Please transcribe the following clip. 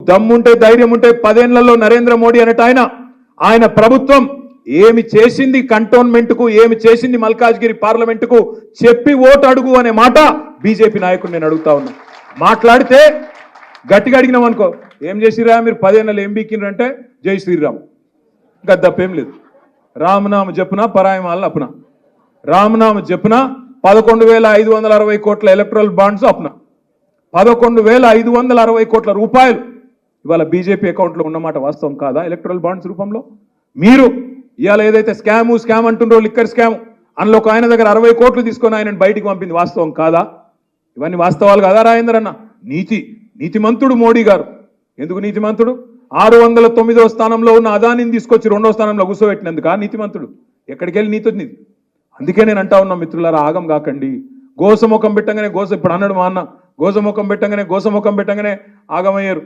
దమ్ముంటే ధైర్యం ఉంటే 10 ఏళ్లలో నరేంద్ర మోడీ అనేట ఆయన ప్రభుత్వం ఏమి చేసింది కంటోన్మెంట్ కు, ఏమి చేసింది మల్కాజ్గిరి పార్లమెంట్ కు చెప్పి ఓటు అడుగు అనే మాట బీజేపీ నాయకుడు నేను అడుగుతా ఉన్నా. మాట్లాడితే గట్టిగా అడిగినాం అనుకో, ఏం చేసిరా మీరు 10 ఏళ్ళు ఏం బీకిండ్రంటే జై శ్రీరామ్, ఇంకా తప్పేం లేదు. రామనామ జపున పరాయమాలను అప్పున, రామనామ జపున 11,560 కోట్ల ఎలక్ట్రల్ బాండ్స్ అప్పున 11,560 కోట్ల రూపాయలు ఇవాళ బీజేపీ అకౌంట్లో ఉన్నమాట వాస్తవం కాదా? ఎలక్ట్రల్ బాండ్స్ రూపంలో మీరు ఇవాళ ఏదైతే స్కామ్ అంటుండ్రో, లిక్కర్ స్కామ్, అందులో ఒక ఆయన దగ్గర 60 కోట్లు తీసుకొని ఆయనను బయటికి పంపింది వాస్తవం కాదా? ఇవన్నీ వాస్తవాలు కాదా రాజేందర్ అన్న? నీతిమంతుడు మోడీ గారు. ఎందుకు నీతిమంతుడు? 609వ స్థానంలో ఉన్న అదానిని తీసుకొచ్చి 2వ స్థానంలో కూర్చోబెట్టినందుక నీతిమంతుడు? ఎక్కడికి వెళ్ళి నీతి? అందుకే నేను అంటా ఉన్నా మిత్రులారా, ఆగం కాకండి. గోసముఖం పెట్టంగానే ఇప్పుడు అన్నాడు మా అన్న, గోసముఖం పెట్టంగానే ఆగమయ్యారు.